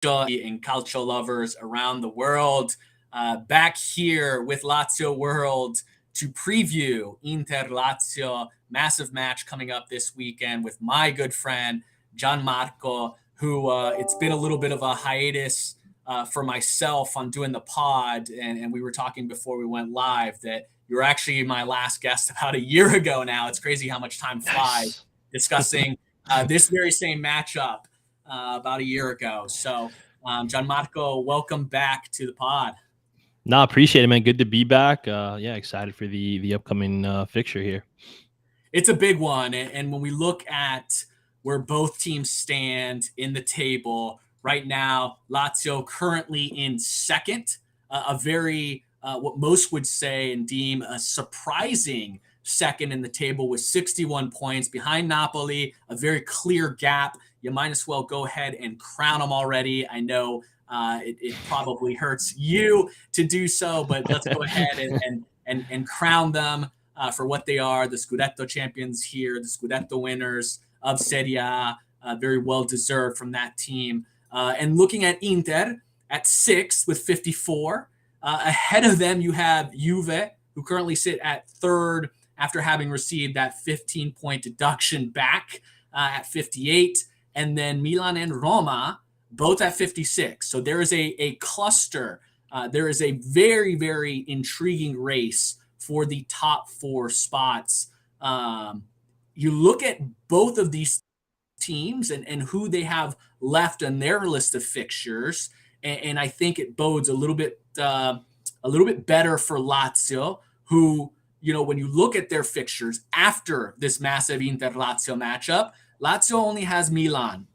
and calcio lovers around the world. Back here with Lazio World to preview Inter Lazio, massive match coming up this weekend with my good friend Gianmarco, who it's been a little bit of a hiatus for myself on doing the pod. And we were talking before we went live that you were actually my last guest about a year ago now. It's crazy how much time flies discussing this very same matchup about a year ago. So, Gianmarco, welcome back to the pod. No, appreciate it, man. Good to be back. Excited for the upcoming fixture here. It's a big one, and when we look at where both teams stand in the table right now, Lazio currently in second, a very what most would say and deem a surprising second in the table with 61 points behind Napoli, a very clear gap. You might as well go ahead and crown them already. I know it probably hurts you to do so, but let's go ahead and crown them for what they are, the Scudetto champions here, the Scudetto winners of Serie A, very well deserved from that team. And looking at Inter at sixth with 54. Ahead of them, you have Juve, who currently sit at third after having received that 15-point deduction back at 58. And then Milan and Roma, both at 56. So there is a cluster. There is a very, very intriguing race for the top four spots. You look at both of these teams and who they have left on their list of fixtures, and I think it bodes a little bit better for Lazio, who, you know, when you look at their fixtures after this massive Inter Lazio matchup, Lazio only has Milan.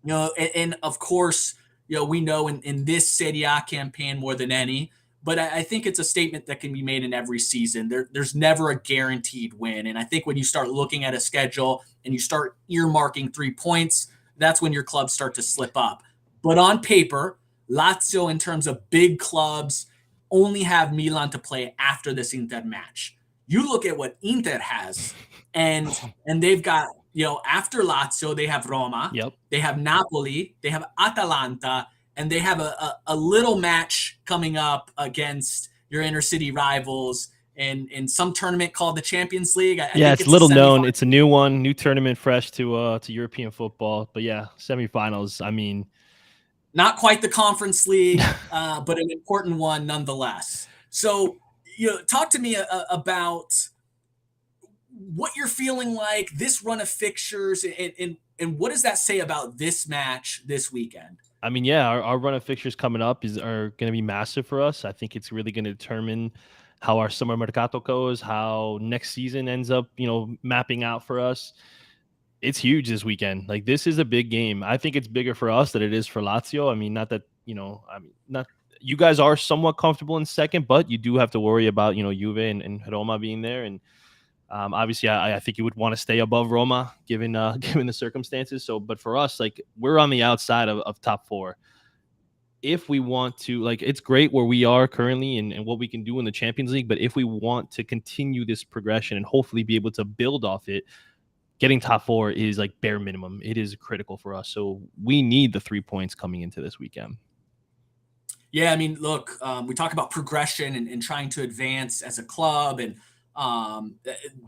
You know, and of course, you know, we know in this Serie A campaign more than any, but I think it's a statement that can be made in every season. There's never a guaranteed win. And I think when you start looking at a schedule and you start earmarking 3 points, that's when your clubs start to slip up. But on paper, Lazio, in terms of big clubs, only have Milan to play after this Inter match. You look at what Inter has, and they've got, you know, after Lazio, they have Roma, Yep. they have Napoli, they have Atalanta, and they have a little match coming up against your inner city rivals in some tournament called the Champions League. I think it's little known. It's a new one, new tournament, fresh to European football. But yeah, semifinals. I mean, not quite the Conference League, but an important one nonetheless. So, you know, talk to me about what you're feeling like this run of fixtures, and what does that say about this match this weekend? I mean, yeah, our run of fixtures coming up are going to be massive for us. I think it's really going to determine how our summer mercato goes, how next season ends up, you know, mapping out for us. It's huge this weekend. Like, this is a big game. I think it's bigger for us than it is for Lazio. I mean, not that, you know, not you guys are somewhat comfortable in second, but you do have to worry about, you know, Juve and Roma being there. And obviously, I think you would want to stay above Roma given given the circumstances. So, but for us, like, we're on the outside of top four. If we want to, like, it's great where we are currently and what we can do in the Champions League. But if we want to continue this progression and hopefully be able to build off it, getting top four is like bare minimum. It is critical for us. So we need the 3 points coming into this weekend. Yeah, I mean, look, we talk about progression and trying to advance as a club, and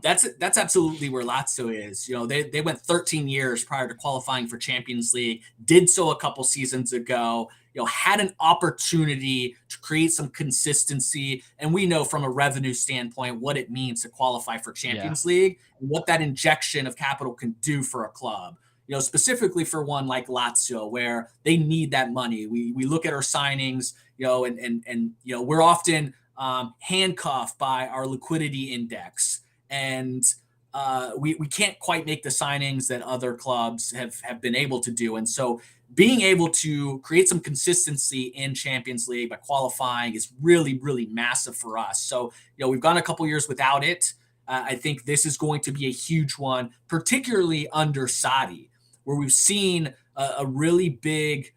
that's absolutely where Lazio is. You know, they went 13 years prior to qualifying for Champions League, did so a couple seasons ago. You know, had an opportunity to create some consistency, and we know from a revenue standpoint what it means to qualify for Champions League and what that injection of capital can do for a club. You know, specifically for one like Lazio, where they need that money. We look at our signings, you know, and you know, we're often handcuffed by our liquidity index, and we can't quite make the signings that other clubs have been able to do. And so being able to create some consistency in Champions League by qualifying is really, really massive for us. So, you know, we've gone a couple years without it. I think this is going to be a huge one, particularly under Sarri, where we've seen a really big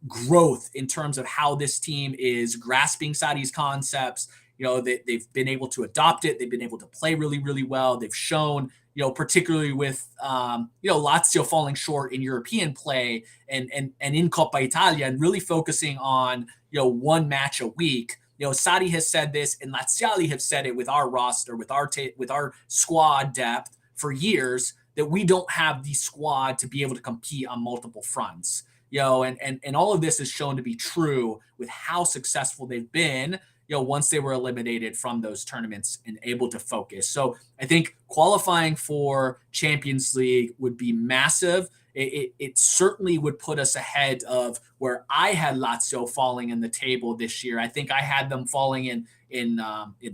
growth in terms of how this team is grasping Sarri's concepts. You know, they've been able to adopt it. They've been able to play really, really well. They've shown, particularly with Lazio falling short in European play and in Coppa Italia, and really focusing on one match a week. Sadi has said this, and Laziali have said it with our roster, with our squad depth for years, that we don't have the squad to be able to compete on multiple fronts. And all of this is shown to be true with how successful they've been, once they were eliminated from those tournaments and able to focus. So I think qualifying for Champions League would be massive. It certainly would put us ahead of where I had Lazio falling in the table this year. I think I had them falling in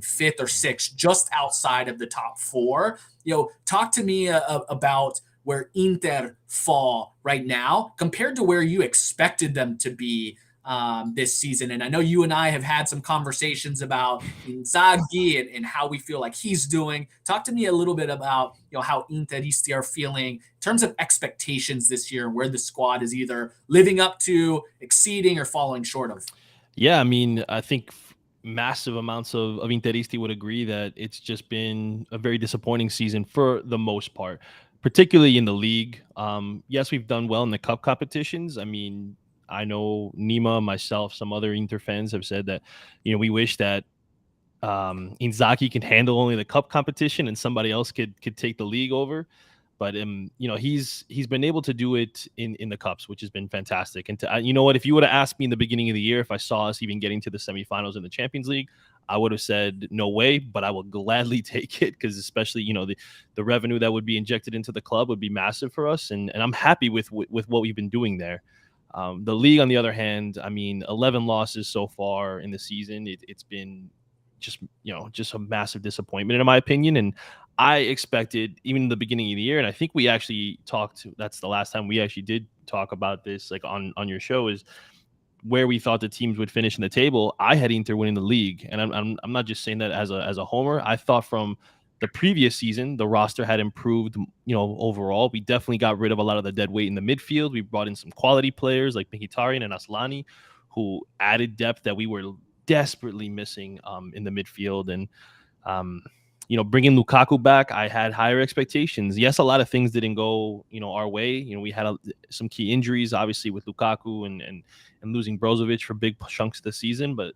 fifth or sixth, just outside of the top four. Talk to me about where Inter fall right now compared to where you expected them to be this season. And I know you and I have had some conversations about Inzaghi and how we feel like he's doing. Talk to me a little bit about how Interisti are feeling in terms of expectations this year, where the squad is either living up to, exceeding, or falling short of. Yeah, I mean, I think massive amounts of Interisti would agree that it's just been a very disappointing season for the most part, particularly in the league. Yes, we've done well in the cup competitions. I mean, I know Nima, myself, some other Inter fans have said that, we wish that Inzaghi can handle only the cup competition and somebody else could take the league over. But he's been able to do it in the cups, which has been fantastic. And you know what, if you would have asked me in the beginning of the year if I saw us even getting to the semifinals in the Champions League, I would have said no way. But I will gladly take it, because especially the revenue that would be injected into the club would be massive for us, and I'm happy with what we've been doing there. The league, on the other hand, I mean, 11 losses so far in the season. It's been just a massive disappointment in my opinion. And I expected, even in the beginning of the year, and I think we actually talked, that's the last time we actually did talk about this, like on your show, is where we thought the teams would finish in the table. I had Inter winning the league, and I'm not just saying that as a homer. I thought from the previous season the roster had improved, overall. We definitely got rid of a lot of the dead weight in the midfield. We brought in some quality players like Mkhitaryan and Aslani, who added depth that we were desperately missing in the midfield. And bringing Lukaku back, I had higher expectations. Yes, a lot of things didn't go our way. We had some key injuries, obviously, with Lukaku and losing Brozovic for big chunks of the season. But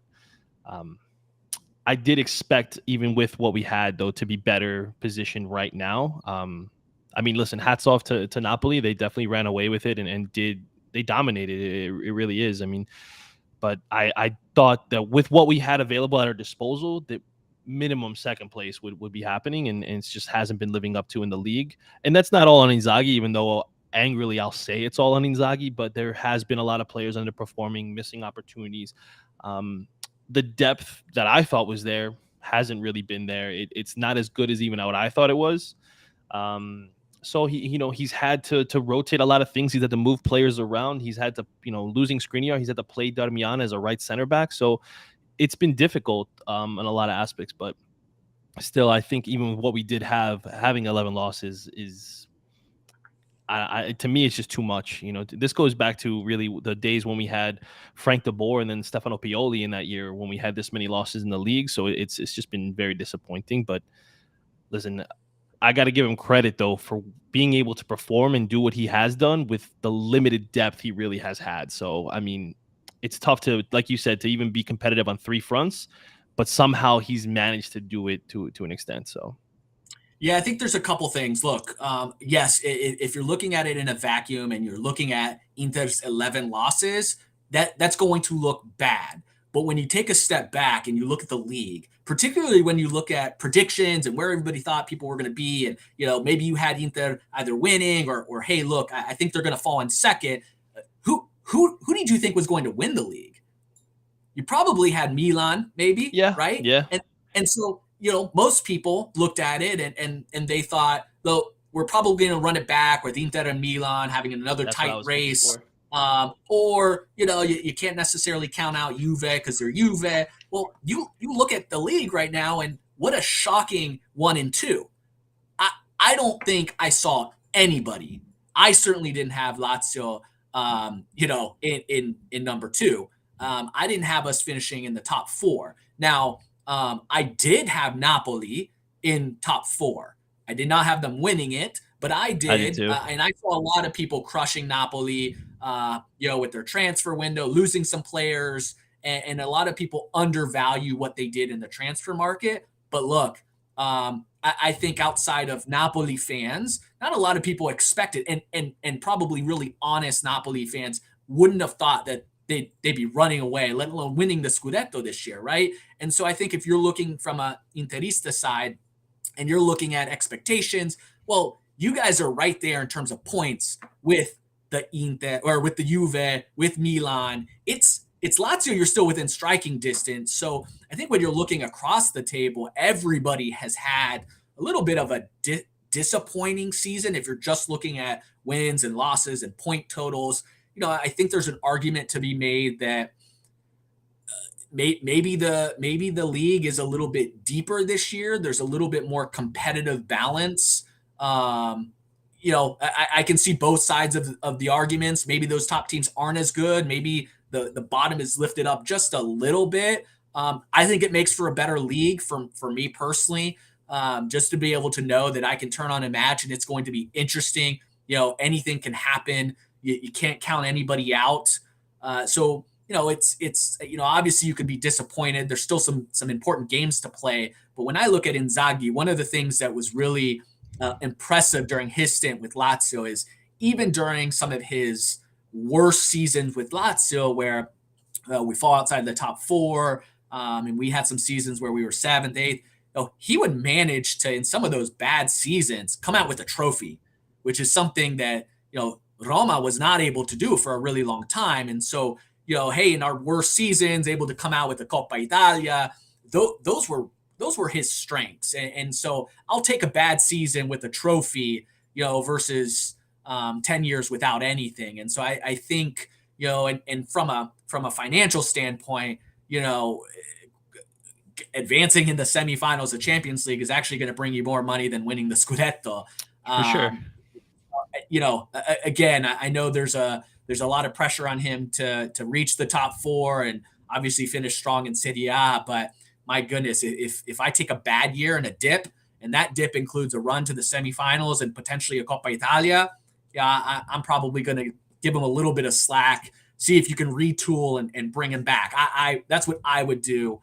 I did expect, even with what we had, though, to be better positioned right now. I mean, listen, hats off to Napoli. They definitely ran away with it and they dominated it. It really is. I mean, but I thought that with what we had available at our disposal, that minimum second place would be happening, and it just hasn't been living up to in the league. And that's not all on Inzaghi, even though angrily I'll say it's all on Inzaghi, but there has been a lot of players underperforming, missing opportunities. The depth that I thought was there hasn't really been there. It's not as good as even what I thought it was. So he's had to rotate a lot of things. He's had to move players around. He's had to, losing Skriniar, he's had to play Darmian as a right center back. So it's been difficult in a lot of aspects. But still, I think even what we did having 11 losses is, to me, it's just too much. This goes back to really the days when we had Frank de Boer and then Stefano Pioli in that year, when we had this many losses in the league. So it's just been very disappointing. But listen, I got to give him credit, though, for being able to perform and do what he has done with the limited depth he really has had. So, I mean, it's tough to, like you said, to even be competitive on three fronts, but somehow he's managed to do it to an extent. So, yeah, I think there's a couple things. Look, yes, if you're looking at it in a vacuum and you're looking at Inter's 11 losses, that's going to look bad. But when you take a step back and you look at the league, particularly when you look at predictions and where everybody thought people were going to be, and maybe you had Inter either winning or hey, look, I think they're going to fall in second. Who did you think was going to win the league? You probably had Milan, maybe, yeah, right? yeah, And so most people looked at it and they thought, though, we're probably going to run it back with Inter and Milan having another that's what I tight was hoping race. for. Or you can't necessarily count out Juve because they're Juve. Well, you look at the league right now, and what a shocking 1 and 2. I don't think I saw anybody. I certainly didn't have Lazio, in number 2. I didn't have us finishing in the top 4. Now, I did have Napoli in top 4. I did not have them winning it, but I I did did, too. and I saw a lot of people crushing Napoli, with their transfer window, losing some players, and a lot of people undervalue what they did in the transfer market. But look, I think outside of Napoli fans, not a lot of people expected, and probably really honest Napoli fans wouldn't have thought that they'd be running away, let alone winning the Scudetto this year, right? And so I think if you're looking from a Interista side and you're looking at expectations, well, you guys are right there in terms of points with the Inter or with the Juve, with Milan. It's Lazio, you're still within striking distance. So I think when you're looking across the table, everybody has had a little bit of a disappointing season. If you're just looking at wins and losses and point totals, I think there's an argument to be made that maybe the league is a little bit deeper this year. There's a little bit more competitive balance. Um, I can see both sides of the arguments. Maybe those top teams aren't as good. Maybe the bottom is lifted up just a little bit. I think it makes for a better league for me personally, just to be able to know that I can turn on a match and it's going to be interesting. Anything can happen. You can't count anybody out. So it's obviously you could be disappointed. There's still some important games to play. But when I look at Inzaghi, one of the things that was really impressive during his stint with Lazio is even during some of his worst seasons with Lazio, where we fall outside the top four, and we had some seasons where we were seventh, eighth. He would manage to, in some of those bad seasons, come out with a trophy, which is something that Roma was not able to do for a really long time. And so, hey, in our worst seasons, able to come out with the Coppa Italia, those were his strengths. And so I'll take a bad season with a trophy, versus 10 years without anything. And so I think, and from a financial standpoint, advancing in the semifinals of Champions League is actually going to bring you more money than winning the Scudetto. For sure. Again, I know there's a lot of pressure on him to reach the top four and obviously finish strong in Serie A. But my goodness, if I take a bad year and a dip, and that dip includes a run to the semifinals and potentially a Coppa Italia, I'm probably going to give him a little bit of slack, see if you can retool and bring him back. That's what I would do,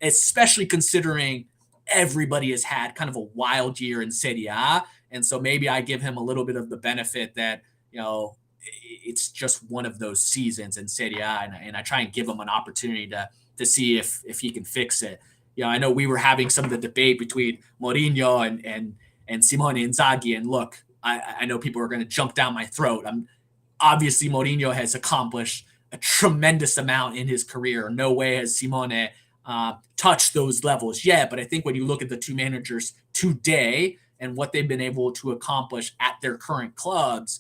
especially considering everybody has had kind of a wild year in Serie A. And so maybe I give him a little bit of the benefit that, it's just one of those seasons in Serie A, and I try and give him an opportunity to see if he can fix it. I know we were having some of the debate between Mourinho and Simone Inzaghi, and look, I know people are going to jump down my throat. Obviously Mourinho has accomplished a tremendous amount in his career. No way has Simone touched those levels yet, but I think when you look at the two managers today and what they've been able to accomplish at their current clubs,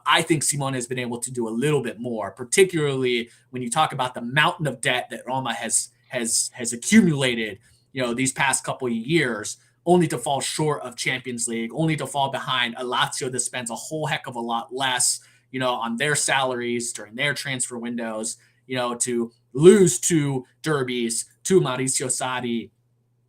I think Simone has been able to do a little bit more, particularly when you talk about the mountain of debt that Roma has accumulated, these past couple of years, only to fall short of Champions League, only to fall behind a Lazio that spends a whole heck of a lot less, on their salaries during their transfer windows, to lose two derbies to Maurizio Sarri,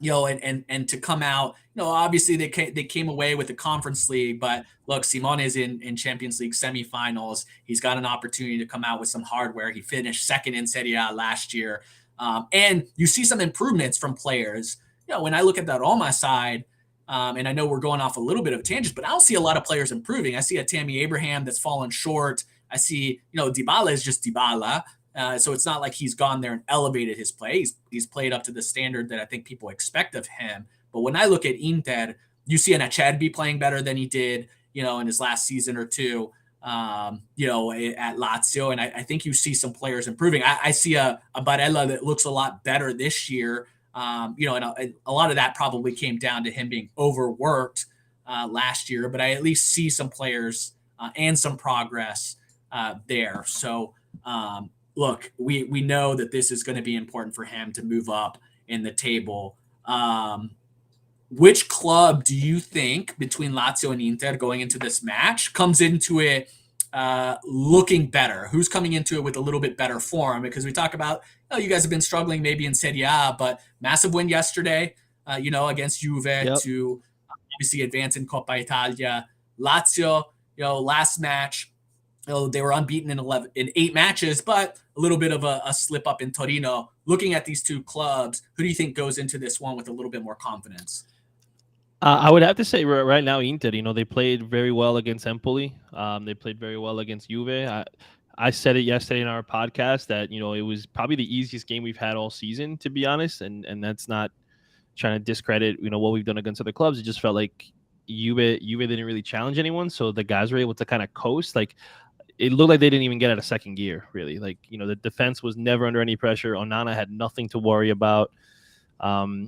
and to come out, obviously they came away with the Conference League, but look, Simone is in Champions League semifinals. He's got an opportunity to come out with some hardware. He finished second in Serie A last year. And you see some improvements from players. When I look at the Roma side, and I know we're going off a little bit of a tangent, but I don't see a lot of players improving. I see a Tammy Abraham that's fallen short. I see, Dybala is just Dybala. So it's not like he's gone there and elevated his play. He's played up to the standard that I think people expect of him. But when I look at Inter, you see an Acerbi playing better than he did, in his last season or two, at Lazio. And I think you see some players improving. I see a Barella that looks a lot better this year. And a lot of that probably came down to him being overworked last year. But I at least see some players and some progress there. So, look, we know that this is going to be important for him to move up in the table. Which club do you think between Lazio and Inter going into this match comes into it looking better? Who's coming into it with a little bit better form? Because we talk about, you guys have been struggling maybe in Serie A, but massive win yesterday, against Juve Yep. to obviously advance in Coppa Italia. Lazio, last match, they were unbeaten in 8 matches, but a little bit of a slip up in Torino. Looking at these two clubs, who do you think goes into this one with a little bit more confidence? I would have to say right now Inter. They played very well against Empoli. They played very well against Juve. I said it yesterday in our podcast that it was probably the easiest game we've had all season, to be honest, and that's not trying to discredit what we've done against other clubs. It just felt like Juve didn't really challenge anyone, so the guys were able to kind of coast. Like it looked like they didn't even get out of second gear, really. Like the defense was never under any pressure. Onana had nothing to worry about.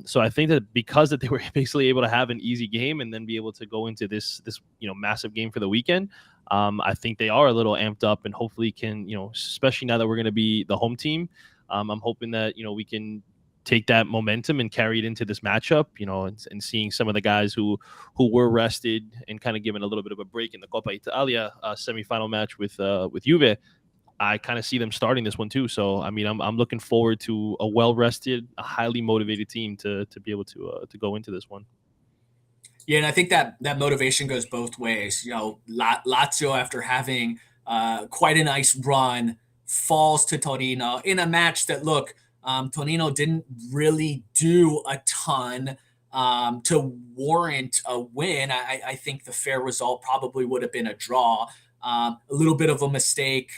So I think that because that they were basically able to have an easy game and then be able to go into this massive game for the weekend, I think they are a little amped up and hopefully can especially now that we're going to be the home team. I'm hoping that we can take that momentum and carry it into this matchup. And seeing some of the guys who were rested and kind of given a little bit of a break in the Coppa Italia semifinal match with Juve. I kind of see them starting this one too. So I mean, I'm looking forward to a well-rested, a highly motivated team to be able to go into this one. Yeah, and I think that motivation goes both ways. Lazio, after having quite a nice run, falls to Torino in a match that, look, Torino didn't really do a ton to warrant a win. I think the fair result probably would have been a draw. A little bit of a mistake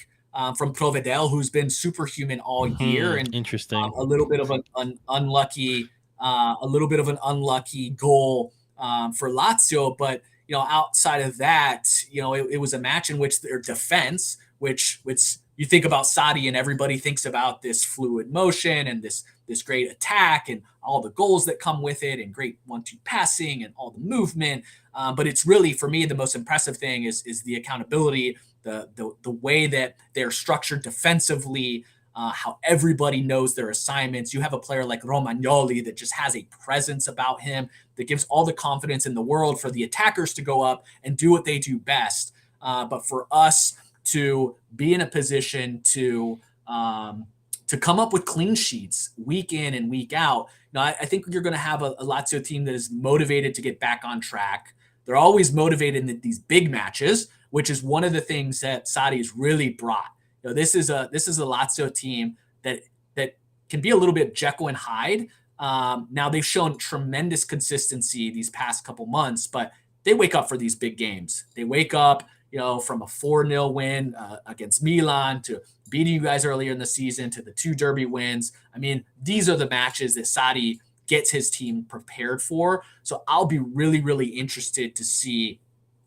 from Provedel, who's been superhuman all year, and Interesting. a little bit of an unlucky goal for Lazio. But outside of that, it was a match in which their defense, which you think about Sadi and everybody thinks about this fluid motion and this great attack and all the goals that come with it and great 1-2 passing and all the movement. But it's really, for me, the most impressive thing is the accountability, the way that they're structured defensively, how everybody knows their assignments. You have a player like Romagnoli that just has a presence about him that gives all the confidence in the world for the attackers to go up and do what they do best. But for us to be in a position to come up with clean sheets week in and week out, I think you're going to have a Lazio team that is motivated to get back on track. They're always motivated in these big matches, which is one of the things that Sadi's really brought. This is a Lazio team that can be a little bit Jekyll and Hyde. Now they've shown tremendous consistency these past couple months, but they wake up for these big games. They wake up, from a 4-0 win against Milan to beating you guys earlier in the season to the 2 derby wins. I mean, these are the matches that Sadi gets his team prepared for. So I'll be really, really interested to see,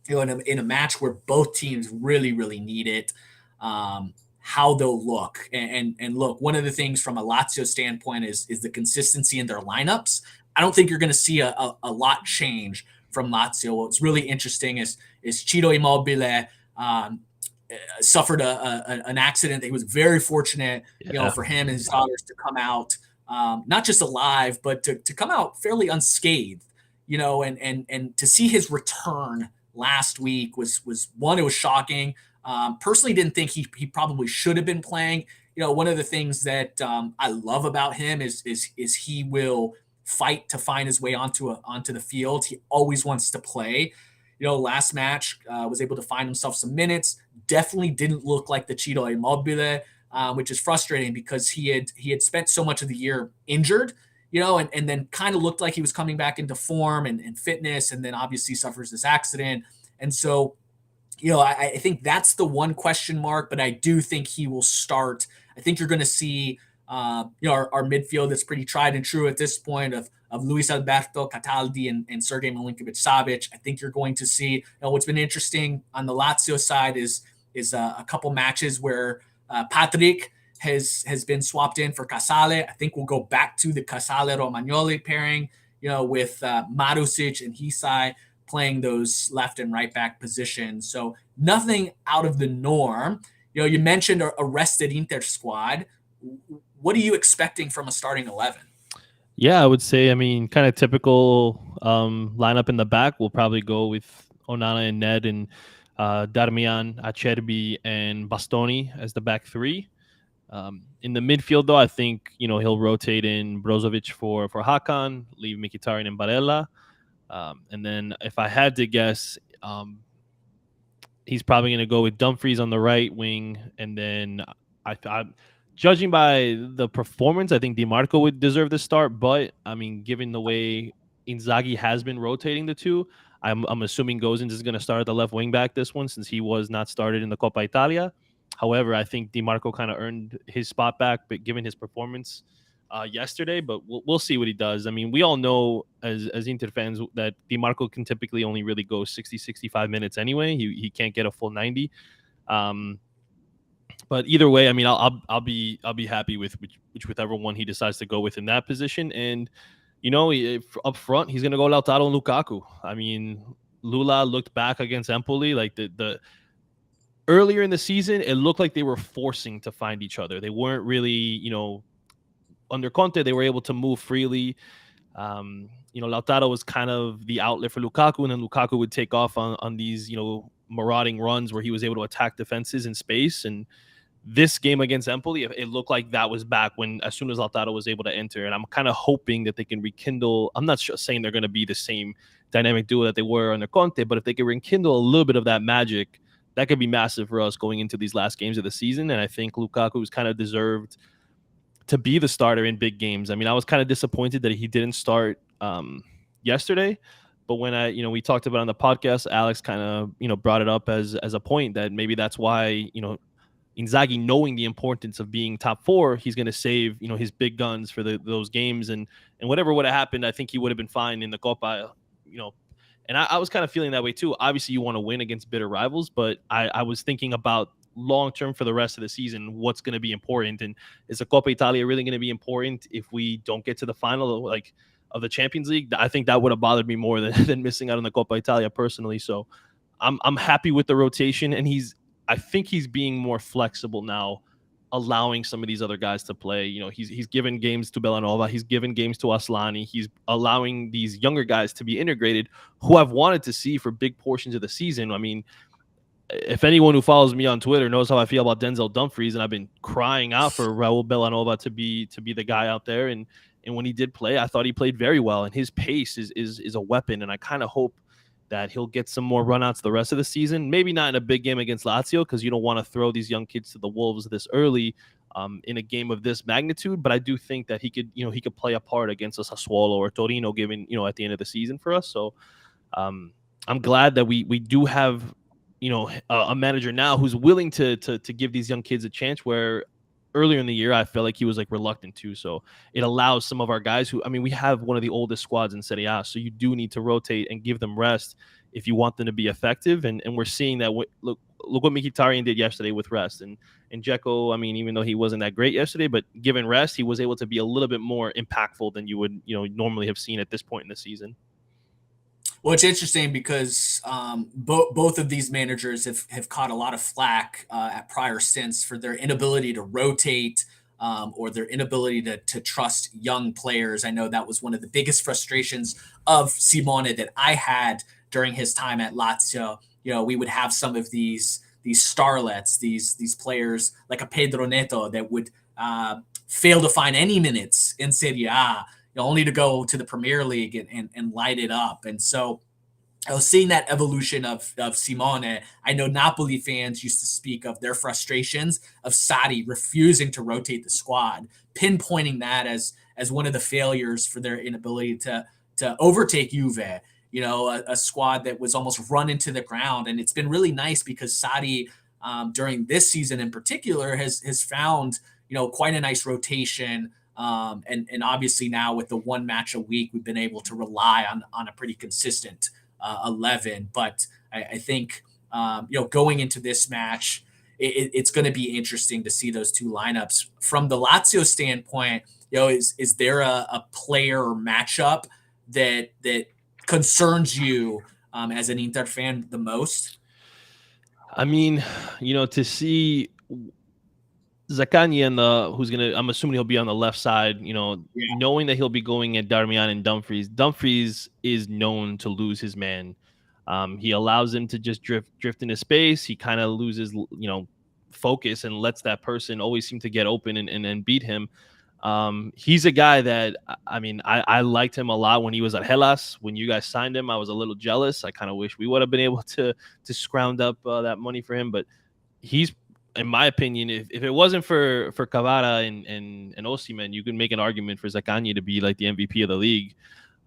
in a match where both teams really, really need it, how they'll look. And look, one of the things from a Lazio standpoint is the consistency in their lineups. I don't think you're going to see a lot change from Lazio. What's really interesting is Ciro Immobile suffered an accident. He was very fortunate, for him and his daughters to come out not just alive, but to come out fairly unscathed. And to see his return last week was one. It was shocking. Personally, didn't think he probably should have been playing. One of the things that I love about him is he will fight to find his way onto the field. He always wants to play. Last match was able to find himself some minutes. Definitely didn't look like the Ciro Immobile, which is frustrating because he had spent so much of the year injured, and then kind of looked like he was coming back into form and fitness, and then obviously suffers this accident. And so, I think that's the one question mark, but I do think he will start. I think you're going to see, our midfield that's pretty tried and true at this point of Luis Alberto Cataldi and Sergej Milinkovic-Savic. I think you're going to see, what's been interesting on the Lazio side is a couple matches where Patrick has been swapped in for Casale. I think we'll go back to the Casale-Romagnoli pairing, with Marusic and Hisai playing those left and right back positions. So nothing out of the norm. You mentioned a rested Inter squad. What are you expecting from a starting 11? Yeah, I would say, kind of typical lineup in the back. We'll probably go with Onana and Ned and Darmian, Acerbi, and Bastoni as the back three. In the midfield, though, I think he'll rotate in Brozovic for Hakan, leave Mkhitaryan and Barella. And then if I had to guess, he's probably going to go with Dumfries on the right wing, and then judging by the performance, I think DiMarco would deserve the start. But I mean, given the way Inzaghi has been rotating the two, I'm assuming Gozens is going to start at the left wing back this one since he was not started in the Coppa Italia. However, I think DiMarco kind of earned his spot back, but given his performance yesterday, but we'll see what he does. I mean, we all know as Inter fans that DiMarco can typically only really go 60, 65 minutes anyway. He can't get a full 90. Um, but either way, I mean, I'll be happy with whichever one he decides to go with in that position. And you know, up front, he's gonna go Lautaro and Lukaku. I mean, Lula looked back against Empoli like the earlier in the season, it looked like they were forcing to find each other. They weren't really, under Conte, they were able to move freely. Lautaro was kind of the outlet for Lukaku, and then Lukaku would take off on these, marauding runs where he was able to attack defenses in space. And this game against Empoli, it looked like that was back when, as soon as Lautaro was able to enter. And I'm kind of hoping that they can rekindle. I'm not saying they're going to be the same dynamic duo that they were under Conte, but if they can rekindle a little bit of that magic, that could be massive for us going into these last games of the season. And I think Lukaku's kind of deserved to be the starter in big games. I mean, I was kind of disappointed that he didn't start yesterday, but when we talked about it on the podcast, Alex kind of, brought it up as a point that maybe that's why, Inzaghi, knowing the importance of being top four, he's going to save, his big guns for those games, and whatever would have happened, I think he would have been fine in the Copa, and I was kind of feeling that way too. Obviously, you want to win against bitter rivals, but I was thinking about long term for the rest of the season, what's going to be important, and is the Coppa Italia really going to be important if we don't get to the final of the Champions League? I think that would have bothered me more than missing out on the Coppa Italia personally. So I'm happy with the rotation, and I think he's being more flexible now, allowing some of these other guys to play. He's given games to Bellanova, he's given games to Aslani, he's allowing these younger guys to be integrated, who I've wanted to see for big portions of the season. I mean, if anyone who follows me on Twitter knows how I feel about Denzel Dumfries, and I've been crying out for Raul Bellanova to be the guy out there. And when he did play, I thought he played very well, and his pace is a weapon. And I kind of hope that he'll get some more runouts the rest of the season. Maybe not in a big game against Lazio, because you don't want to throw these young kids to the wolves this early in a game of this magnitude. But I do think that he could play a part against a Sassuolo or Torino, given at the end of the season for us. So I'm glad that we do have a manager now who's willing to give these young kids a chance, where earlier in the year I felt like he was reluctant to. So it allows some of our guys who, I mean, we have one of the oldest squads in Serie A, so you do need to rotate and give them rest if you want them to be effective. And we're seeing that. Look what Mkhitaryan did yesterday with rest, and Dzeko, I mean, even though he wasn't that great yesterday, but given rest, he was able to be a little bit more impactful than you would normally have seen at this point in the season. Well, it's interesting because both of these managers have caught a lot of flack at prior stints for their inability to rotate, or their inability to trust young players. I know that was one of the biggest frustrations of Simone that I had during his time at Lazio. We would have some of these starlets, these players like a Pedro Neto that would fail to find any minutes in Serie A, only to go to the Premier League and light it up. And so I was seeing that evolution of Simone. I know Napoli fans used to speak of their frustrations of Sarri refusing to rotate the squad, pinpointing that as one of the failures for their inability to overtake Juve. A squad that was almost run into the ground. And it's been really nice because Sarri, during this season in particular, has found quite a nice rotation. And obviously now with the one match a week, we've been able to rely on a pretty consistent 11. But I think, going into this match, it's going to be interesting to see those two lineups. From the Lazio standpoint, is there a player or matchup that concerns you as an Inter fan the most? I mean, to see Zaccagni I'm assuming he'll be on the left side, knowing that he'll be going at Darmian and Dumfries. Dumfries is known to lose his man. He allows him to just drift into space. He kind of loses, focus, and lets that person always seem to get open and beat him. He's a guy that I mean, I liked him a lot when he was at Hellas. When you guys signed him, I was a little jealous. I kind of wish we would have been able to scrounge up that money for him. But he's, in my opinion, if it wasn't for Cavara and Osimhen, you could make an argument for Zaccagni to be like the MVP of the league.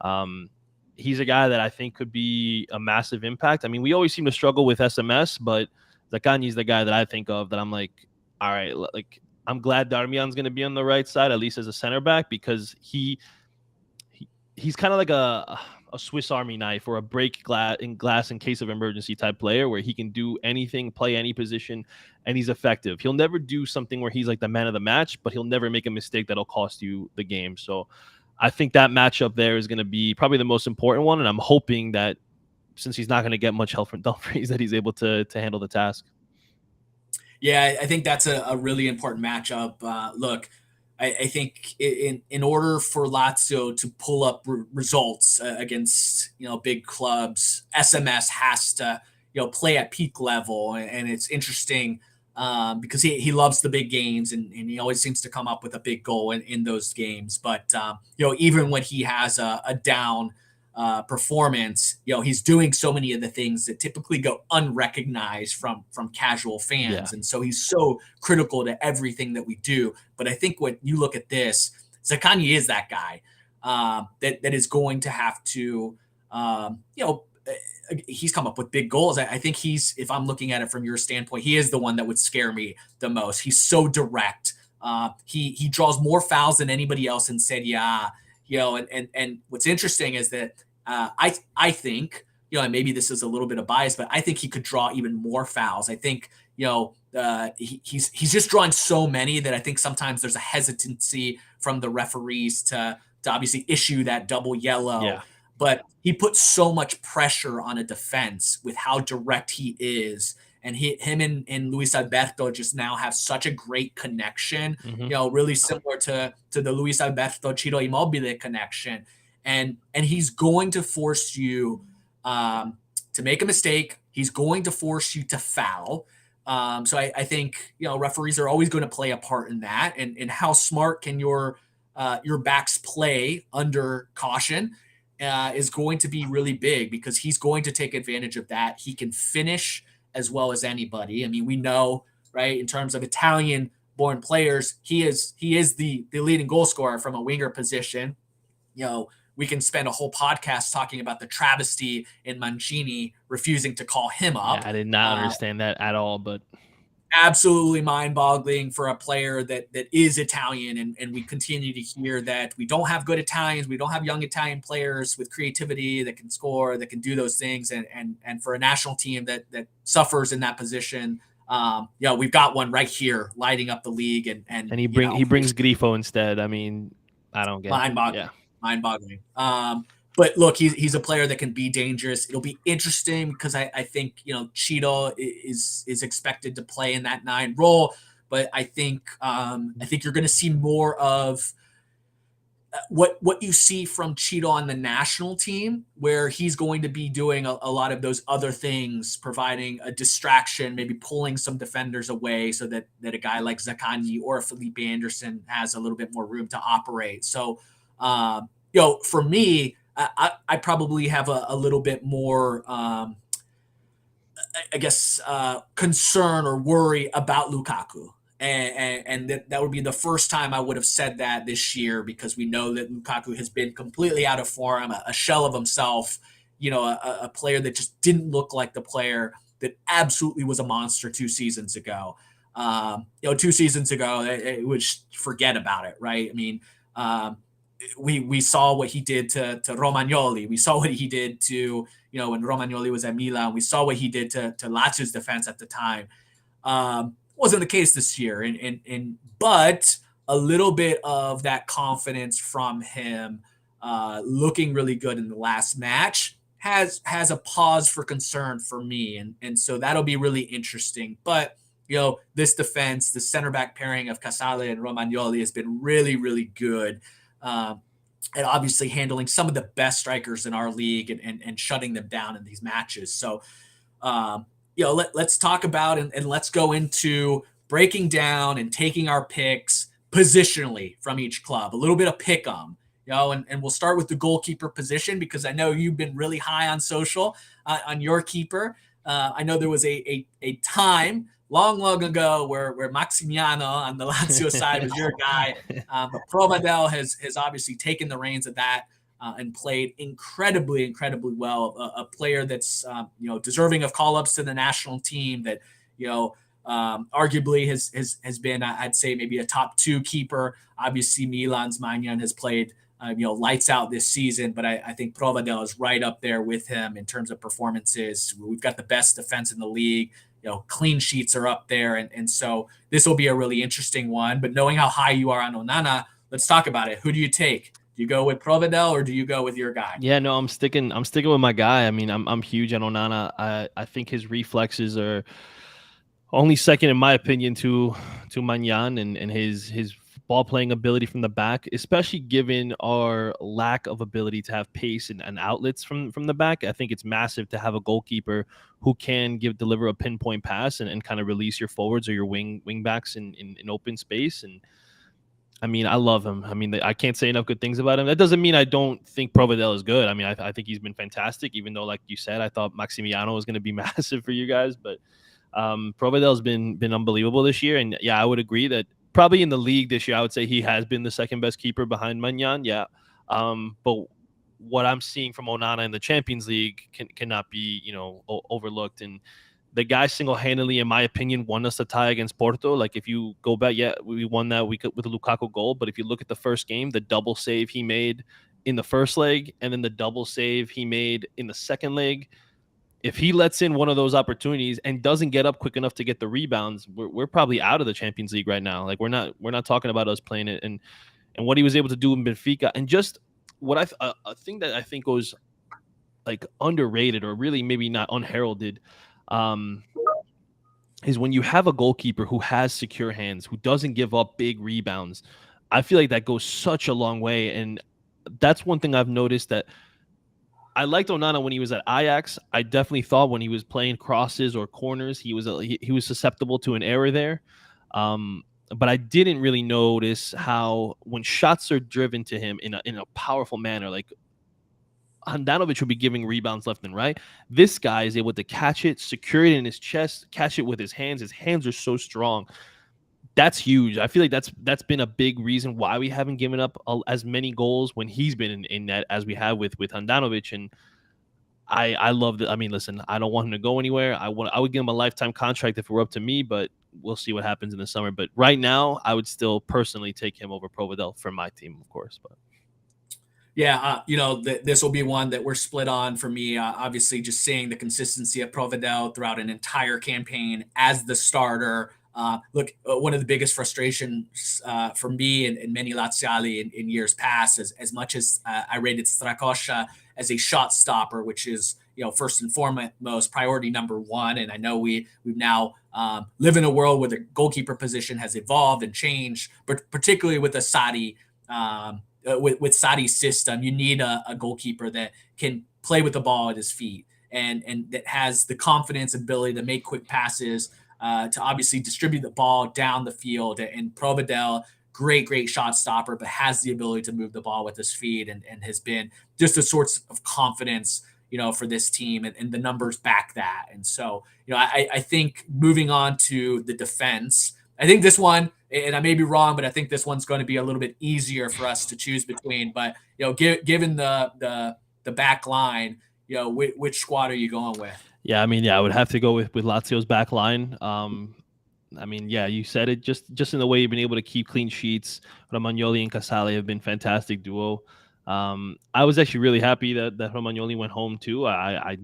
Um, he's a guy that I think could be a massive impact. I mean, we always seem to struggle with SMS, but Zaccagni is the guy that I think of that I'm like, all right, like I'm glad Darmian's going to be on the right side, at least as a center back, because he's kind of like a Swiss Army knife or a break glass in case of emergency type player where he can do anything, play any position, and he's effective. He'll never do something where he's like the man of the match, but he'll never make a mistake that'll cost you the game. So I think that matchup there is going to be probably the most important one, and I'm hoping that since he's not going to get much help from Dumfries, that he's able to handle the task. Yeah, I think that's a really important matchup. Look, I think in order for Lazio to pull up results against big clubs, SMS has to play at peak level, and it's interesting because he loves the big games and he always seems to come up with a big goal in those games. But even when he has a down performance, he's doing so many of the things that typically go unrecognized from casual Yeah. fans, and so he's so critical to everything that we do. But I think when you look at this, Zaccagni is that guy that is going to have to, he's come up with big goals. I think he's, if I'm looking at it from your standpoint, he is the one that would scare me the most. He's so direct. He draws more fouls than anybody else in Serie A. And what's interesting is that I think, and maybe this is a little bit of bias, but I think he could draw even more fouls. I think, he's just drawing so many that I think sometimes there's a hesitancy from the referees to obviously issue that double yellow. Yeah. But he puts so much pressure on a defense with how direct he is. And him and Luis Alberto just now have such a great connection, really similar to the Luis Alberto Ciro Immobile connection. And he's going to force you to make a mistake. He's going to force you to foul. So I think referees are always going to play a part in that. And how smart can your backs play under caution is going to be really big, because he's going to take advantage of that. He can finish as well as anybody. I mean, we know, right, in terms of Italian-born players, he is the leading goal scorer from a winger position. We can spend a whole podcast talking about the travesty in Mancini refusing to call him up. Yeah, I did not understand that at all, but absolutely mind-boggling for a player that is Italian, and we continue to hear that we don't have good Italians, we don't have young Italian players with creativity that can score, that can do those things, and for a national team that suffers in that position, we've got one right here lighting up the league, and he brings Grifo instead. I mean, I don't get mind-boggling. Yeah. Mind-boggling. But look, he's a player that can be dangerous. It'll be interesting because I think Cheeto is expected to play in that 9 role, but I think you're going to see more of what you see from Cheeto on the national team, where he's going to be doing a lot of those other things, providing a distraction, maybe pulling some defenders away, so that a guy like Zaccagni or Felipe Anderson has a little bit more room to operate. So, for me, I probably have a little bit more, concern or worry about Lukaku. And that would be the first time I would have said that this year, because we know that Lukaku has been completely out of form, a shell of himself, a player that just didn't look like the player that absolutely was a monster 2 seasons ago. 2 seasons ago, it was forget about it, right? I mean, we saw what he did to Romagnoli. We saw what he did to, when Romagnoli was at Milan. We saw what he did to Lazio's defense at the time. Wasn't the case this year. But a little bit of that confidence from him, looking really good in the last match, has a pause for concern for me. And so that'll be really interesting. But, this defense, the center back pairing of Casale and Romagnoli has been really, really good. And obviously handling some of the best strikers in our league and shutting them down in these matches. So, let's talk about and let's go into breaking down and taking our picks positionally from each club, a little bit of pick 'em. And we'll start with the goalkeeper position because I know you've been really high on social on your keeper. I know there was a time long ago where Maximiano on the Lazio side was your guy, but Provadel has obviously taken the reins of that and played incredibly well. A player that's deserving of call ups to the national team. That arguably has been, I'd say, maybe a top 2 keeper. Obviously, Milan's Magnan has played lights out this season, but I think Provadel is right up there with him in terms of performances. We've got the best defense in the league. Clean sheets are up there, and so this will be a really interesting one. But knowing how high you are on Onana, let's talk about it. Who do you take? Do you go with Provedel or do you go with your guy? Yeah, no, I'm sticking with my guy. I mean, I'm huge on Onana. I think his reflexes are only second in my opinion to Magnan, and his ball playing ability from the back, especially given our lack of ability to have pace and outlets from the back. I think it's massive to have a goalkeeper who can deliver a pinpoint pass and kind of release your forwards or your wing backs in open space. And I mean, I love him. I mean, I can't say enough good things about him. That doesn't mean I don't think Provedel is good. I mean, I think he's been fantastic, even though, like you said, I thought Maximiano was going to be massive for you guys. But Provedel's been unbelievable this year. And yeah, I would agree that probably in the league this year, I would say he has been the second best keeper behind Magnan. Yeah. But what I'm seeing from Onana in the Champions League cannot be, overlooked. And the guy single-handedly, in my opinion, won us the tie against Porto. Like, if you go back, yeah, we won that week with a Lukaku goal. But if you look at the first game, the double save he made in the first leg and then the double save he made in the second leg, if he lets in one of those opportunities and doesn't get up quick enough to get the rebounds, we're probably out of the Champions League right now. Like, we're not talking about us playing it. And what he was able to do in Benfica, and just what a thing that I think was like underrated, or really maybe not unheralded, is when you have a goalkeeper who has secure hands, who doesn't give up big rebounds. I feel like that goes such a long way. And that's one thing I've noticed, that I liked Onana when he was at Ajax. I definitely thought when he was playing crosses or corners, he was susceptible to an error there. But I didn't really notice how, when shots are driven to him in a powerful manner, like Handanovic would be giving rebounds left and right. This guy is able to catch it, secure it in his chest, catch it with his hands. His hands are so strong. That's huge. I feel like that's been a big reason why we haven't given up as many goals when he's been in net as we have with Handanovic. And I love that. I mean, listen, I don't want him to go anywhere. I would give him a lifetime contract if it were up to me, but we'll see what happens in the summer. But right now, I would still personally take him over Provedel for my team, of course. But yeah, this will be one that we're split on for me. Obviously, just seeing the consistency of Provedel throughout an entire campaign as the starter. One of the biggest frustrations for me and many Laziali in years past, as much as I rated Strakosha as a shot stopper, which is first and foremost priority number one. And I know we've now live in a world where the goalkeeper position has evolved and changed, but particularly with the Sadi. With Sadi's system, you need a goalkeeper that can play with the ball at his feet and that has the confidence, ability to make quick passes, to obviously distribute the ball down the field. And Provedel, great shot stopper, but has the ability to move the ball with his feet and has been just a source of confidence, for this team, and the numbers back that. And so, I think moving on to the defense, I think this one, and I may be wrong, but I think this one's going to be a little bit easier for us to choose between. But given the back line, which squad are you going with? yeah, I mean, yeah, I would have to go with Lazio's back line. I mean, yeah, you said it. Just in the way you've been able to keep clean sheets. Romagnoli and Casale have been fantastic duo. I was actually really happy that Romagnoli went home too. I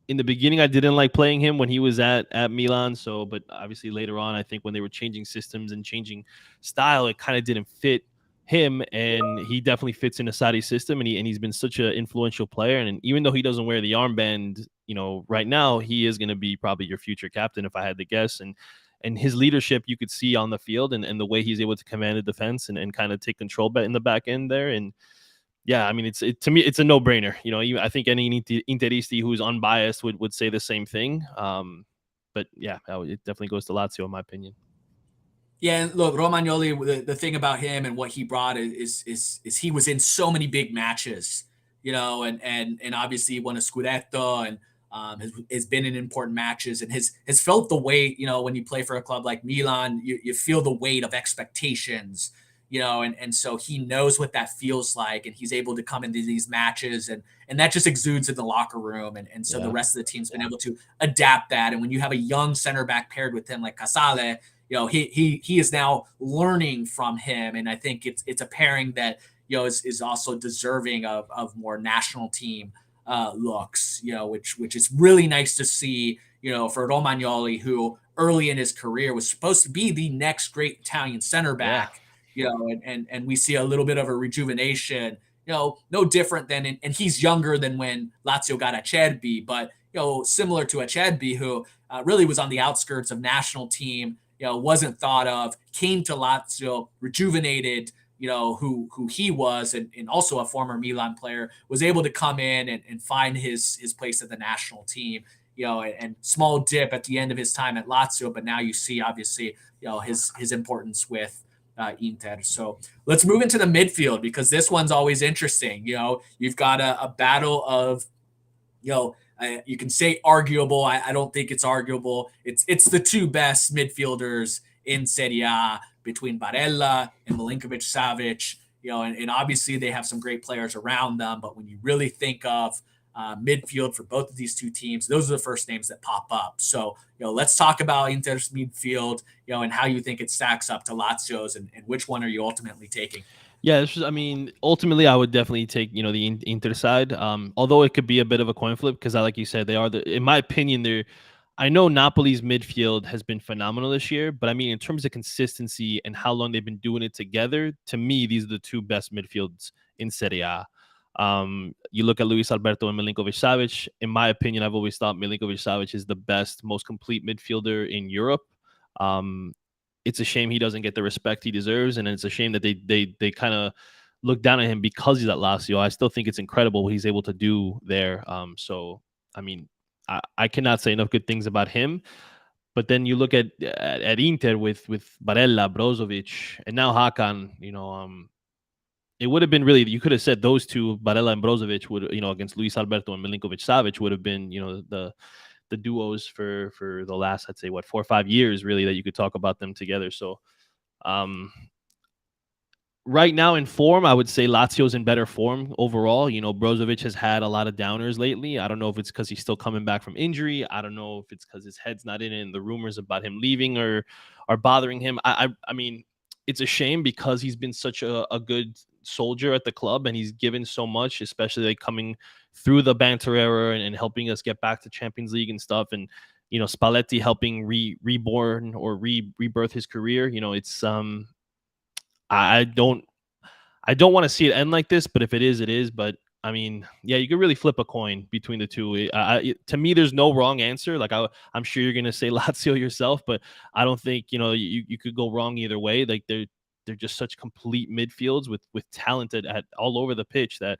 in the beginning, I didn't like playing him when he was at Milan. So, but obviously later on, I think when they were changing systems and changing style, it kind of didn't fit him. And he definitely fits in Asadi's system. And he's been such an influential player. And even though he doesn't wear the armband, right now, he is going to be probably your future captain, if I had to guess. And his leadership, you could see on the field, and the way he's able to command the defense and kind of take control in the back end there. And yeah, I mean, to me, it's a no-brainer. I think any Interisti who's unbiased would say the same thing. But yeah, it definitely goes to Lazio, in my opinion. Yeah, and look, Romagnoli. The thing about him and what he brought is he was in so many big matches, and obviously he won a Scudetto and has been in important matches and has felt the weight. When you play for a club like Milan, you feel the weight of expectations. And so he knows what that feels like, and he's able to come into these matches, and that just exudes in the locker room, and so the Yeah. rest of the team's been able to adapt that. And when you have a young center back paired with him like Casale, he is now learning from him, and I think it's a pairing that is also deserving of more national team looks, which is really nice to see, for Romagnoli, who early in his career was supposed to be the next great Italian center Yeah. back, and we see a little bit of a rejuvenation, no different than, and he's younger than when Lazio got Acerbi, but similar to Acerbi, who really was on the outskirts of national team, wasn't thought of, came to Lazio, rejuvenated, who he was, and also a former Milan player, was able to come in and find his place at the national team, and small dip at the end of his time at Lazio, but now you see obviously, his importance with Inter. So let's move into the midfield, because this one's always interesting. You've got a battle of, you can say arguable. I don't think it's arguable. It's the two best midfielders in Serie A, between Barella and Milinkovic Savic. And obviously they have some great players around them. But when you really think of midfield for both of these two teams, those are the first names that pop up. So let's talk about Inter's midfield, and how you think it stacks up to Lazio's, and which one are you ultimately taking? Yeah, I mean, ultimately, I would definitely take the Inter side. Although it could be a bit of a coin flip because, like you said, they are in my opinion, they're. I know Napoli's midfield has been phenomenal this year, but I mean, in terms of consistency and how long they've been doing it together, to me, these are the two best midfields in Serie A. You look at Luis Alberto and Milinkovic Savic. In my opinion, I've always thought Milinkovic Savic is the best, most complete midfielder in Europe. Um, it's a shame he doesn't get the respect he deserves, and it's a shame that they kind of look down at him because he's at Lazio. I still think it's incredible what he's able to do there. So I mean, I cannot say enough good things about him. But then you look at Inter with Barella, Brozovic, and now Hakan. It would have been really, you could have said those two, Barella and Brozovic, would against Luis Alberto and Milinkovic Savic, would have been the duos for the last, I'd say, what, 4 or 5 years, really, that you could talk about them together. So um, right now in form, I would say Lazio's in better form overall. Brozovic has had a lot of downers lately. I don't know if it's because he's still coming back from injury. I don't know if it's because his head's not in it and the rumors about him leaving are bothering him. I mean, it's a shame because he's been such a good soldier at the club and he's given so much, especially like coming through the banter era and helping us get back to Champions League and stuff. And Spalletti helping reborn or rebirth his career. It's I don't want to see it end like this, but if it is, it is. But I mean, yeah, you could really flip a coin between the two. To me, there's no wrong answer. Like I'm sure you're gonna say Lazio yourself, but I don't think you could go wrong either way. Like they're just such complete midfields with talented at all over the pitch that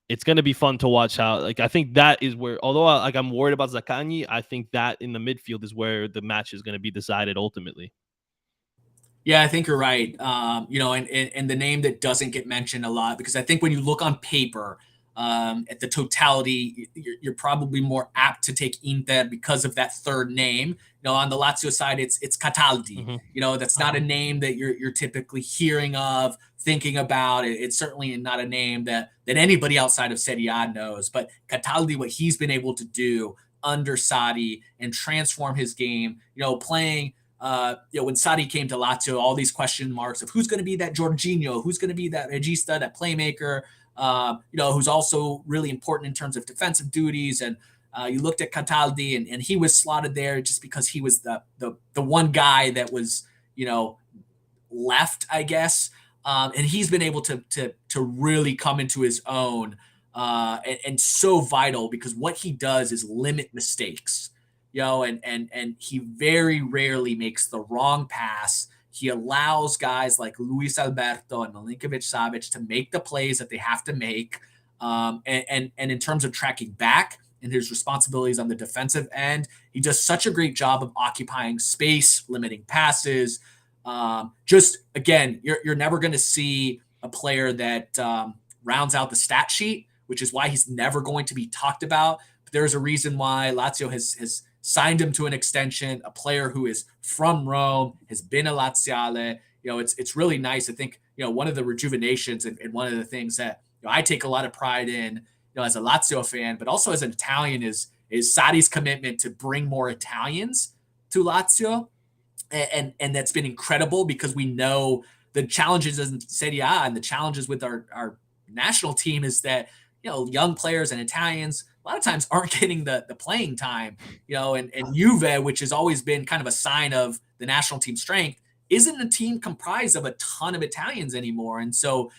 it's going to be fun to watch how, like, I think that is where, although I'm worried about Zaccagni, I think that in the midfield is where the match is going to be decided ultimately. Yeah, I think you're right. And the name that doesn't get mentioned a lot, because I think when you look on paper, at the totality, you're probably more apt to take Inter because of that third name. On the Lazio side, it's Cataldi. Mm-hmm. That's not a name that you're typically hearing of, thinking about. It's certainly not a name that anybody outside of Serie A knows. But Cataldi, what he's been able to do under Sadi and transform his game, playing when Sadi came to Lazio, all these question marks of who's going to be that Jorginho, who's going to be that regista, that playmaker, who's also really important in terms of defensive duties. And you looked at Cataldi, and he was slotted there just because he was the one guy that was, left, I guess. And he's been able to really come into his own, and so vital, because what he does is limit mistakes, and he very rarely makes the wrong pass. He allows guys like Luis Alberto and Milinkovic Savic to make the plays that they have to make. And in terms of tracking back and his responsibilities on the defensive end, he does such a great job of occupying space, limiting passes, Just again, you're never going to see a player that rounds out the stat sheet, which is why he's never going to be talked about. But there's a reason why Lazio has signed him to an extension. A player who is from Rome, has been a Laziale. It's really nice. I think one of the rejuvenations and one of the things that I take a lot of pride in, as a Lazio fan, but also as an Italian, is Sarri's commitment to bring more Italians to Lazio, and that's been incredible because we know the challenges in Serie A and the challenges with our national team is that young players and Italians a lot of times aren't getting the playing time, and Juve, which has always been kind of a sign of the national team strength, isn't a team comprised of a ton of Italians anymore. And so,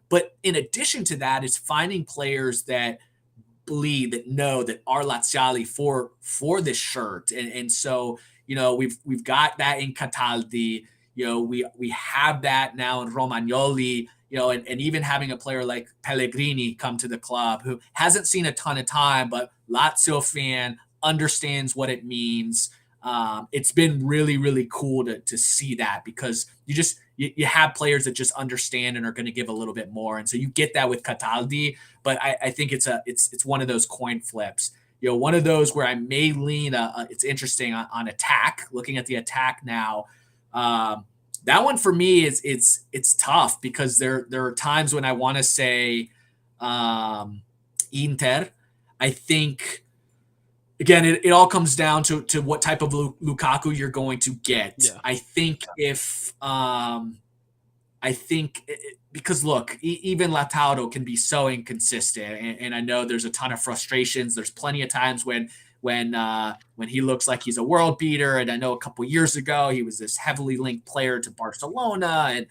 but in addition to that, is finding players that bleed, that know, that are Laziali for this shirt. And so, we've got that in Cataldi. We have that now in Romagnoli, and even having a player like Pellegrini come to the club who hasn't seen a ton of time, but Lazio fan, understands what it means. It's been really, really cool to see that, because you have players that just understand and are going to give a little bit more. And so you get that with Cataldi, but I think it's one of those coin flips. One of those where I may lean. It's interesting on attack. Looking at the attack now, that one for me it's tough, because there are times when I want to say Inter. I think again it all comes down to what type of Lukaku you're going to get. Yeah. I think if because look, even Lautaro can be so inconsistent, and I know there's a ton of frustrations. There's plenty of times when he looks like he's a world beater, and I know a couple years ago he was this heavily linked player to Barcelona, and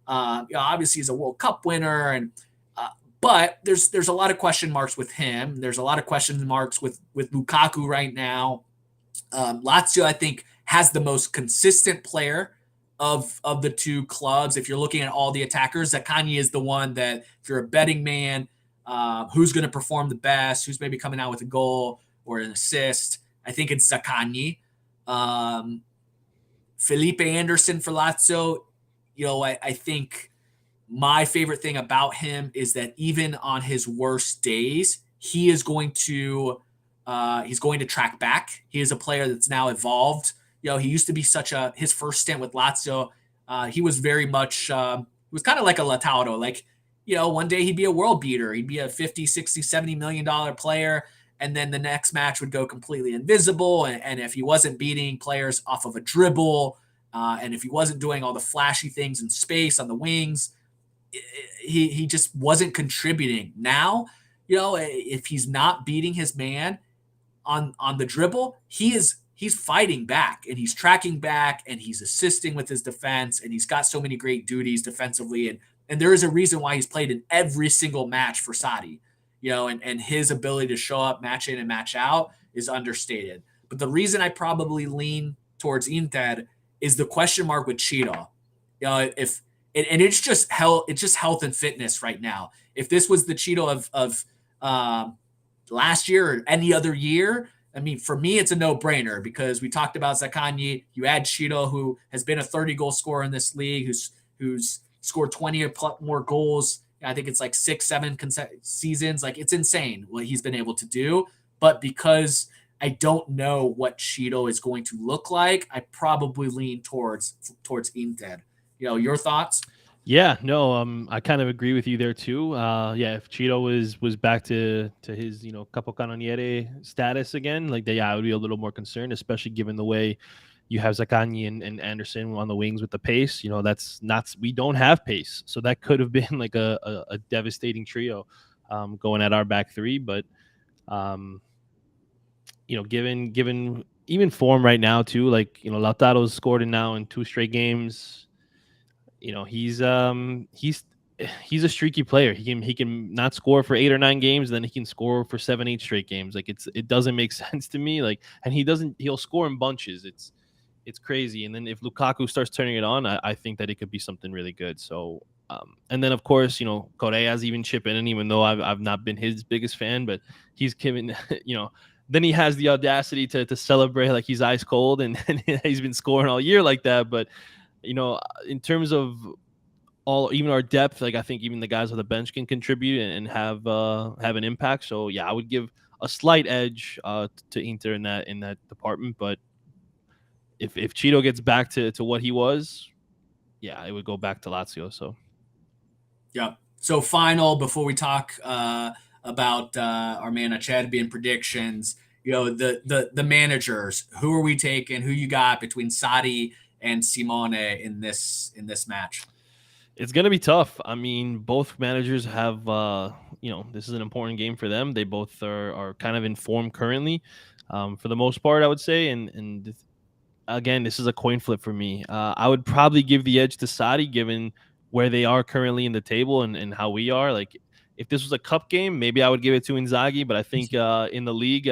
obviously he's a World Cup winner, and but there's a lot of question marks with him. There's a lot of question marks with Lukaku right now. Lazio, I think, has the most consistent player of the two clubs. If you're looking at all the attackers, Zaccagni is the one that, if you're a betting man, who's going to perform the best, who's maybe coming out with a goal or an assist, I think it's Zaccagni. Felipe Anderson for Lazio, I think my favorite thing about him is that even on his worst days, he is going to he's going to track back. He is a player that's now evolved. He used to be his first stint with Lazio, he was very much, he was kind of like a Lautaro. Like, one day he'd be a world beater. He'd be a 50, 60, $70 million player. And then the next match would go completely invisible. And if he wasn't beating players off of a dribble, and if he wasn't doing all the flashy things in space on the wings, he just wasn't contributing. Now, if he's not beating his man on the dribble, he's fighting back, and he's tracking back, and he's assisting with his defense, and he's got so many great duties defensively, and there is a reason why he's played in every single match for Sarri, and his ability to show up, match in and match out is understated. But the reason I probably lean towards Inter is the question mark with Ciro. If and it's just health and fitness right now. If this was the Ciro of last year or any other year, I mean, for me, it's a no-brainer, because we talked about Zaccagni. You add Ciro, who has been a 30-goal scorer in this league, who's scored 20 or more goals. I think it's like 6-7 seasons. Like, it's insane what he's been able to do. But because I don't know what Ciro is going to look like, I probably lean towards Inter. Your thoughts? Yeah, no, I kind of agree with you there too. Yeah, if Cheeto was back to his capocannoniere status again, like I would be a little more concerned, especially given the way you have Zaccagni and Anderson on the wings with the pace. That's not, we don't have pace, so that could have been like a devastating trio going at our back three. But given even form right now too, like Lautaro's scored in 2 straight games. He's a streaky player. He can not score for 8 or 9 games, then he can score for 7, 8 straight games. Like, it doesn't make sense to me. Like, and he'll score in bunches. It's crazy. And then if Lukaku starts turning it on, I think that it could be something really good. So and then of course, Correa's even chipping in, even though I've not been his biggest fan, but he's given then he has the audacity to celebrate like he's ice cold, and he's been scoring all year like that. But In terms of even our depth, like I think even the guys on the bench can contribute and have an impact. So yeah, I would give a slight edge to Inter in that department. But if Cheeto gets back to what he was, yeah, it would go back to Lazio. So Yep. So final before we talk about our man Achebe and predictions, the managers. Who are we taking? Who you got between Sadi and Simone in this match? it's gonna be tough. I mean, both managers have this is an important game for them. They both are kind of in form currently, for the most part, I would say, and again, this is a coin flip for me. I would probably give the edge to Saudi, given where they are currently in the table and how we are. Like, if this was a cup game, maybe I would give it to Inzaghi. But I think in the league,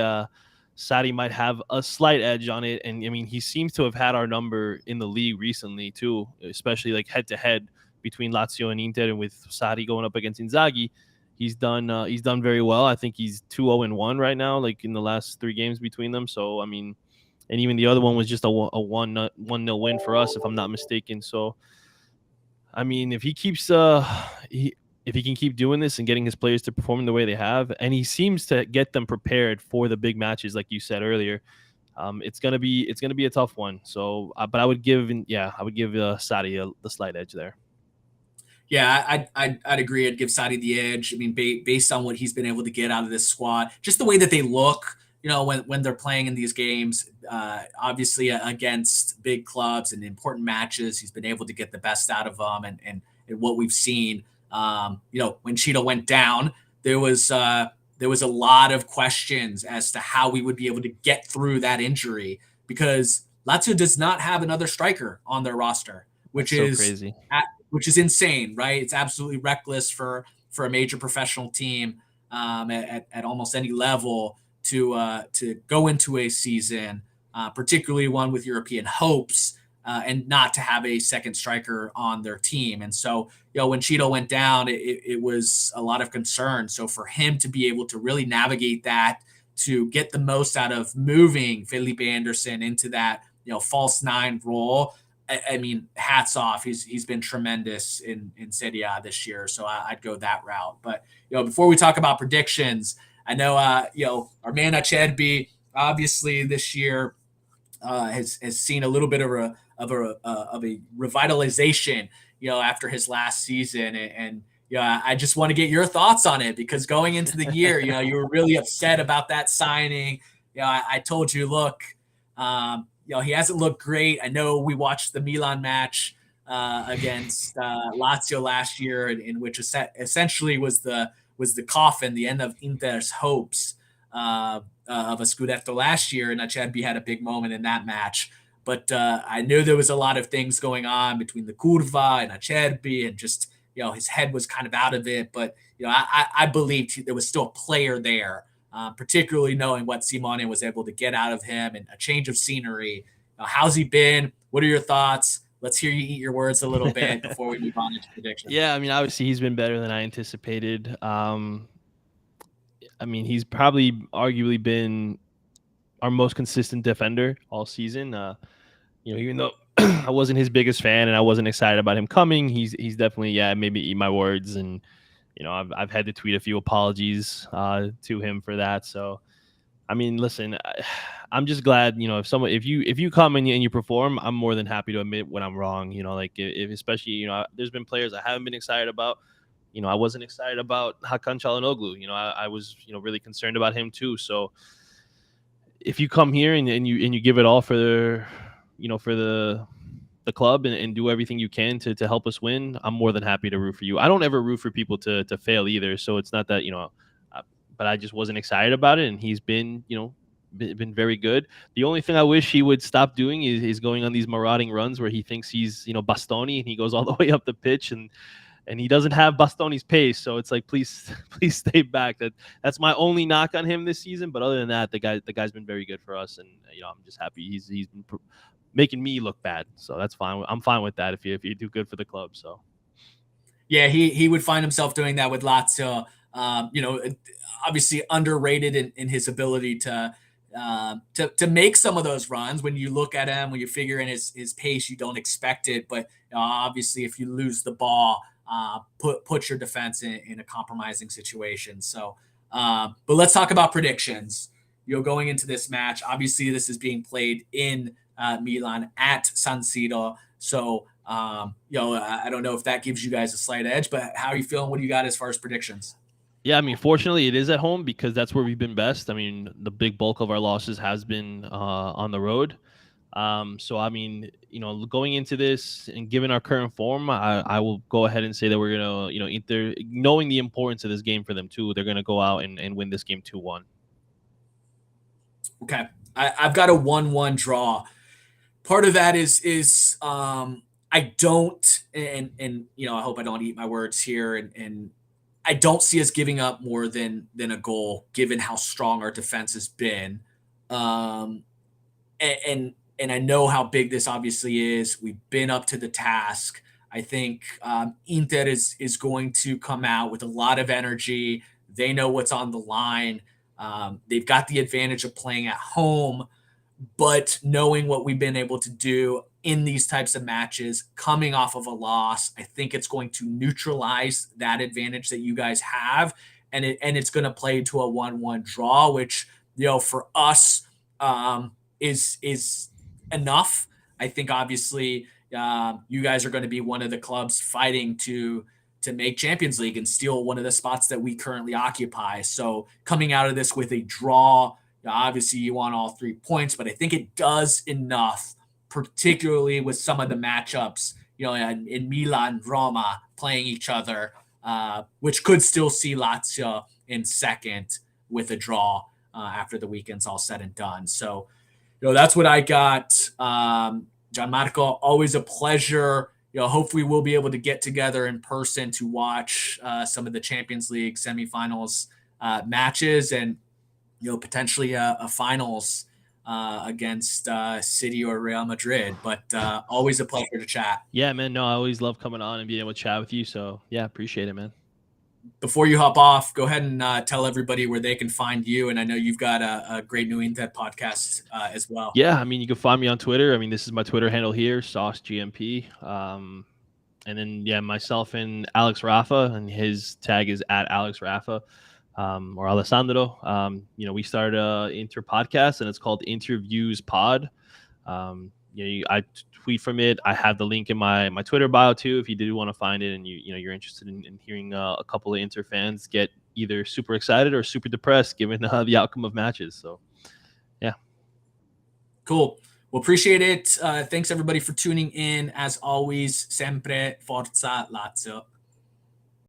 Saudi might have a slight edge on it. And I mean, he seems to have had our number in the league recently too, especially like head to head between Lazio and Inter, and with Saudi going up against Inzaghi. He's done very well. I think he's 2-0-1 right now, like in the last 3 games between them. So I mean, and even the other one was just a 1-0 win for us, if I'm not mistaken. So, I mean, if he keeps if he can keep doing this and getting his players to perform the way they have, and he seems to get them prepared for the big matches, like you said earlier, it's gonna be a tough one. So, but I would give Sadi the slight edge there. Yeah, I'd agree. I'd give Saudi the edge. I mean, based on what he's been able to get out of this squad, just the way that they look, when they're playing in these games, obviously against big clubs and important matches, he's been able to get the best out of them. And what we've seen, when Cheetah went down, there was a lot of questions as to how we would be able to get through that injury because Lazio does not have another striker on their roster, That's which so is crazy. which is insane, right? It's absolutely reckless for a major professional team at almost any level to go into a season, particularly one with European hopes, and not to have a second striker on their team. And so, when Cheeto went down, it was a lot of concern. So for him to be able to really navigate that, to get the most out of moving Felipe Anderson into that false nine role, I mean, hats off. He's been tremendous in Serie A this year, so I'd go that route. But before we talk about predictions, I know our man Achebe obviously this year has seen a little bit of a revitalization, after his last season, and I just want to get your thoughts on it because going into the year, you were really upset about that signing. I told you, look, he hasn't looked great. I know we watched the Milan match against Lazio last year, in which essentially was the coffin, the end of Inter's hopes of a Scudetto last year, and Acerbi had a big moment in that match. But I knew there was a lot of things going on between the Curva and Acerbi, and just his head was kind of out of it. But I believed there was still a player there, particularly knowing what Simone was able to get out of him and a change of scenery. How's he been? What are your thoughts? Let's hear you eat your words a little bit before we move on into predictions. Yeah, I mean, obviously he's been better than I anticipated. I mean, he's probably arguably been our most consistent defender all season. Even though I wasn't his biggest fan and I wasn't excited about him coming, he's definitely maybe eat my words, and I've had to tweet a few apologies to him for that. So I mean, listen, I'm just glad, if you come and you perform, I'm more than happy to admit when I'm wrong. Like if especially, there's been players I haven't been excited about. I wasn't excited about Hakan Çalhanoğlu. I was, really concerned about him too. So if you come here and you give it all for the club and do everything you can to help us win, I'm more than happy to root for you. I don't ever root for people to fail either. So it's not that, but I just wasn't excited about it. And he's been, been very good. The only thing I wish he would stop doing is going on these marauding runs where he thinks he's, Bastoni, and he goes all the way up the pitch and he doesn't have Bastoni's pace. So it's like, please, please stay back. That's my only knock on him this season. But other than that, the guy's been very good for us, and I'm just happy he's been making me look bad. So that's fine. I'm fine with that if you do good for the club. So Yeah, he would find himself doing that with Lazio. Obviously underrated in his ability to to make some of those runs. When you look at him, when you figure in his pace, you don't expect it. But obviously, if you lose the ball, put your defense in a compromising situation. So, but let's talk about predictions. Going into this match, obviously this is being played in Milan at San Siro. So, I don't know if that gives you guys a slight edge, but how are you feeling? What do you got as far as predictions? Yeah, I mean, fortunately, it is at home because that's where we've been best. I mean, the big bulk of our losses has been on the road. So, I mean, going into this and given our current form, I will go ahead and say that we're going to, Inter, knowing the importance of this game for them too, they're going to go out and win this game 2-1. Okay. I've got a 1-1 draw. Part of that is I don't, and I hope I don't eat my words here, and I don't see us giving up more than a goal given how strong our defense has been. Um, and I know how big this obviously is. We've been up to the task. I think Inter is going to come out with a lot of energy. They know what's on the line. They've got the advantage of playing at home, but knowing what we've been able to do in these types of matches, coming off of a loss, I think it's going to neutralize that advantage that you guys have, and it's going to play to a 1-1 draw, which for us is enough. I think obviously you guys are going to be one of the clubs fighting to make Champions League and steal one of the spots that we currently occupy. So coming out of this with a draw, obviously you want all 3 points, but I think it does enough, particularly with some of the matchups, in Milan, Roma playing each other, which could still see Lazio in second with a draw after the weekend's all said and done. So, that's what I got. Gianmarco, always a pleasure. Hopefully we'll be able to get together in person to watch some of the Champions League semifinals matches and, potentially a finals against City or Real Madrid. But always a pleasure to chat. Yeah, man. No, I always love coming on and being able to chat with you. So, yeah, appreciate it, man. Before you hop off, go ahead and tell everybody where they can find you. And I know you've got a great New Inter podcast as well. Yeah, I mean, you can find me on Twitter. I mean, this is my Twitter handle here, Sauce GMP. And then, yeah, myself and Alex Rafa, and his tag is at Alex Rafa or Alessandro. We started a Inter podcast, and it's called Interviews Pod. I tweet from it. I have the link in my Twitter bio too. If you do want to find it, and you're interested in hearing a couple of Inter fans get either super excited or super depressed given the outcome of matches. So, yeah, cool. Well, appreciate it. Thanks everybody for tuning in. As always, sempre forza Lazio.